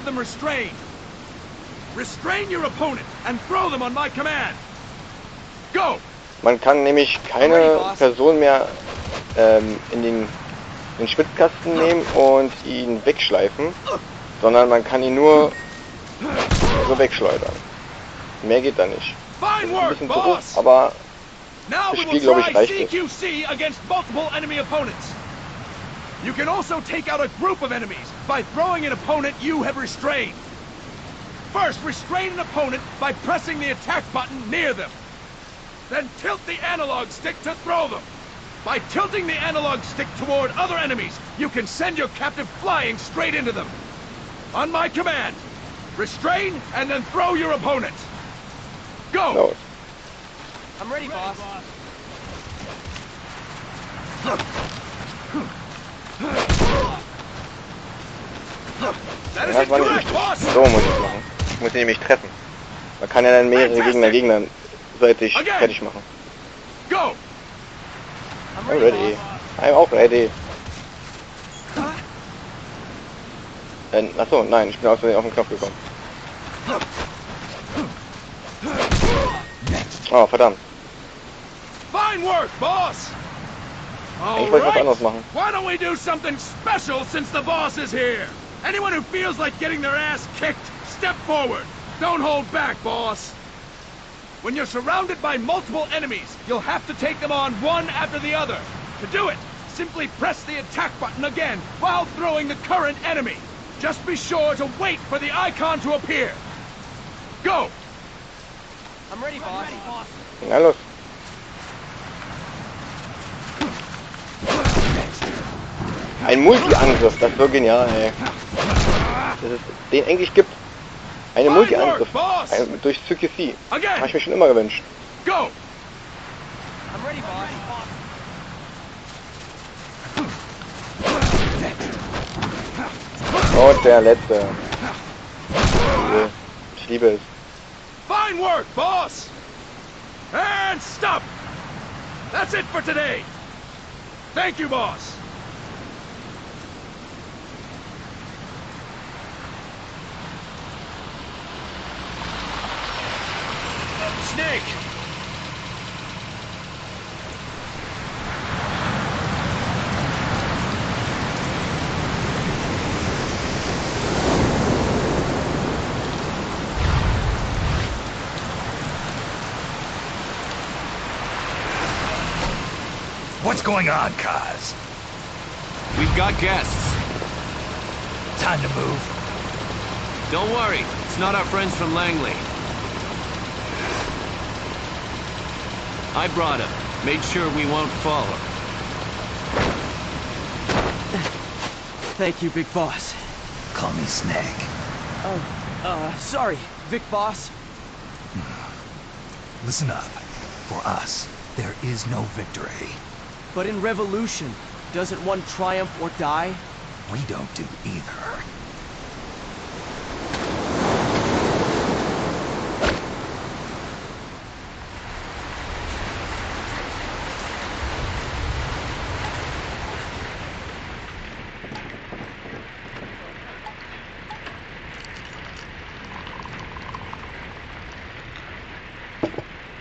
them restrained. Restrain your opponent and throw them on my command. Go! Man kann nämlich keine Person mehr in den Schwitzkasten nehmen und ihn wegschleifen, sondern man kann ihn nur so wegschleudern. Mehr geht da nicht. Das ist ein bisschen zu hoch, aber das Spiel, glaube ich, reicht es. CQC against multiple enemy opponents. You can also take out a group of enemies by throwing an opponent you have restrained. First, restrain an opponent by pressing the attack button near them. Then tilt the analog stick to throw them. By tilting the analog stick toward other enemies, you can send your captive flying straight into them. On my command, restrain and then throw your opponent. Go! No. I'm ready, boss. That is Das war nicht incorrect, richtig. boss! So muss ich es machen. Ich muss ihn nämlich treffen. Man kann ja dann mehrere gegnerseitig fertig machen. Go! I'm ready. I'm auch ready. Achso, nein, ich bin aus Versehen auf den Knopf gekommen. Oh, verdammt. Fine work, boss! Ich wollte was anderes machen. Why don't we do something special since the boss is here? Anyone who feels like getting their ass kicked, step forward. Don't hold back, boss. When you're surrounded by multiple enemies, you'll have to take them on one after the other. To do it, simply press the attack button again while throwing the current enemy. Just be sure to wait for the icon to appear. Go! I'm ready, boss. Na los. Ein Multi-Angriff, das ist so genial, ey. Dass es den eigentlich gibt. Eine Multi-Angriff. Durch CQC. Habe ich mir schon immer gewünscht. Go! I'm ready, boss. Und der letzte. Ich liebe es. Fine work, boss! And stop! That's it for today! Thank you, boss! Snake! What's going on, Kaz? We've got guests. Time to move. Don't worry, it's not our friends from Langley. I brought him. Made sure we won't follow. Thank you, Big Boss. Call me Snake. Sorry, Big Boss. Listen up. For us, there is no victory. But in revolution, doesn't one triumph or die? We don't do either.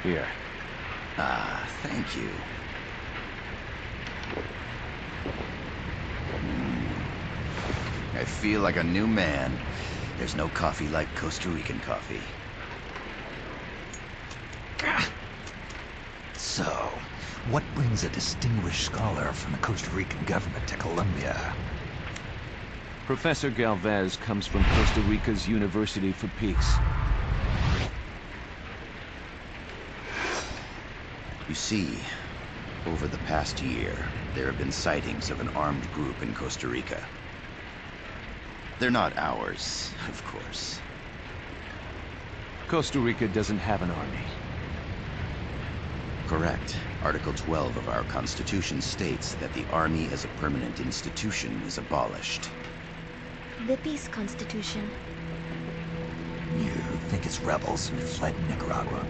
Here. Ah, thank you. I feel like a new man. There's no coffee like Costa Rican coffee. So, what brings a distinguished scholar from the Costa Rican government to Colombia? Professor Galvez comes from Costa Rica's University for Peace. You see, over the past year, there have been sightings of an armed group in Costa Rica. They're not ours, of course. Costa Rica doesn't have an army. Correct. Article 12 of our Constitution states that the Army as a permanent institution is abolished. The Peace Constitution. You think it's rebels who fled Nicaragua?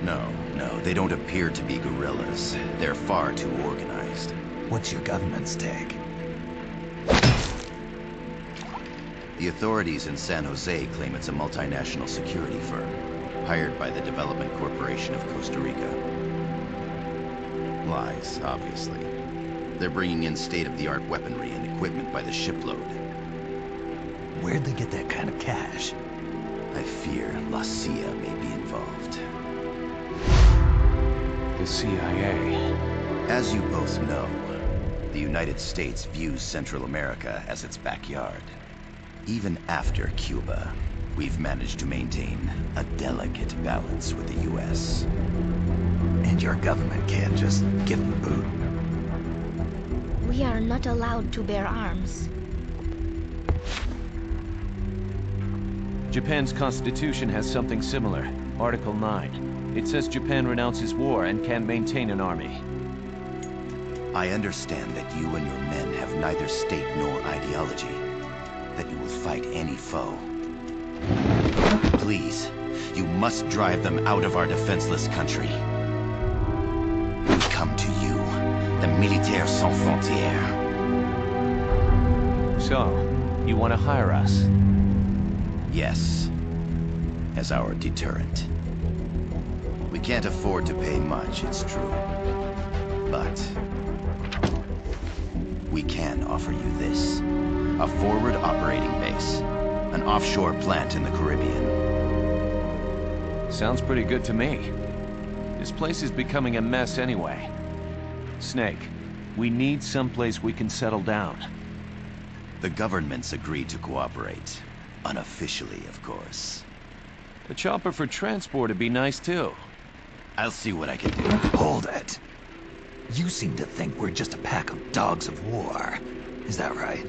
No, they don't appear to be guerrillas. They're far too organized. What's your government's take? The authorities in San Jose claim it's a multinational security firm, hired by the Development Corporation of Costa Rica. Lies, obviously. They're bringing in state-of-the-art weaponry and equipment by the shipload. Where'd they get that kind of cash? I fear La CIA may be involved. The CIA. As you both know, the United States views Central America as its backyard. Even after Cuba, we've managed to maintain a delicate balance with the U.S. And your government can't just give them the boot? We are not allowed to bear arms. Japan's constitution has something similar. Article 9. It says Japan renounces war and can maintain an army. I understand that you and your men have neither state nor ideology. That you will fight any foe. Please, you must drive them out of our defenseless country. We come to you, the Militaires Sans Frontières. So, you want to hire us? Yes, as our deterrent. We can't afford to pay much, it's true. But we can offer you this. A forward operating base. An offshore plant in the Caribbean. Sounds pretty good to me. This place is becoming a mess anyway. Snake, we need someplace we can settle down. The government's agreed to cooperate. Unofficially, of course. A chopper for transport would be nice too. I'll see what I can do. Hold it. You seem to think we're just a pack of dogs of war. Is that right?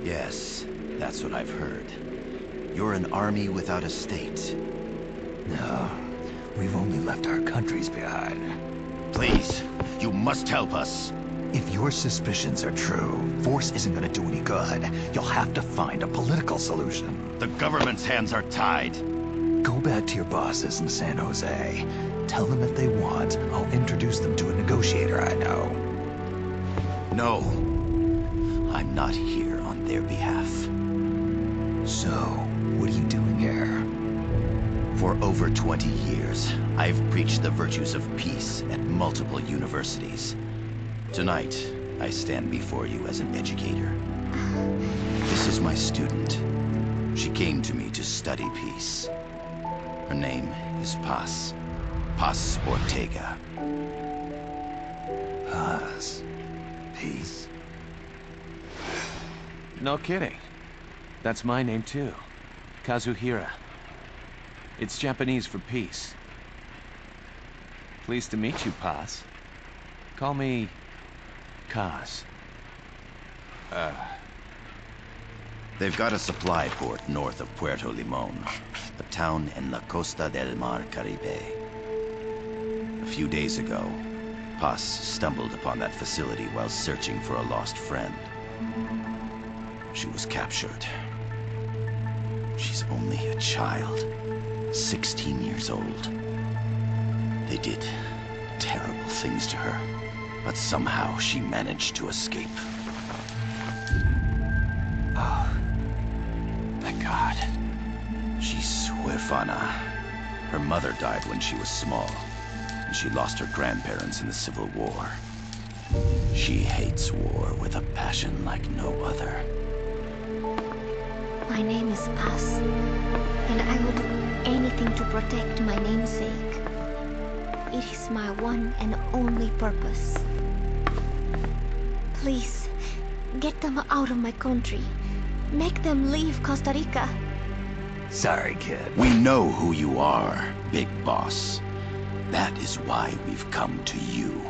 Yes, that's what I've heard. You're an army without a state. No, we've only left our countries behind. Please, you must help us. If your suspicions are true, force isn't going to do any good. You'll have to find a political solution. The government's hands are tied. Go back to your bosses in San Jose. Tell them if they want, I'll introduce them to a negotiator I know. No, I'm not here on their behalf. So, what are you doing here? For over 20 years, I've preached the virtues of peace at multiple universities. Tonight, I stand before you as an educator. This is my student. She came to me to study peace. Her name is Paz. Paz Ortega. Paz. Peace. No kidding. That's my name too. Kazuhira. It's Japanese for peace. Pleased to meet you, Paz. Call me Kaz. They've got a supply port north of Puerto Limon, a town in la Costa del Mar Caribe. A few days ago, Paz stumbled upon that facility while searching for a lost friend. She was captured. She's only a child, 16 years old. They did terrible things to her, but somehow she managed to escape. Oh, thank God. She's huérfana. Her mother died when she was small, and she lost her grandparents in the Civil War. She hates war with a passion like no other. My name is Paz, and I will do anything to protect my namesake. It is my one and only purpose. Please, get them out of my country. Make them leave Costa Rica. Sorry, kid. We know who you are, Big Boss. That is why we've come to you.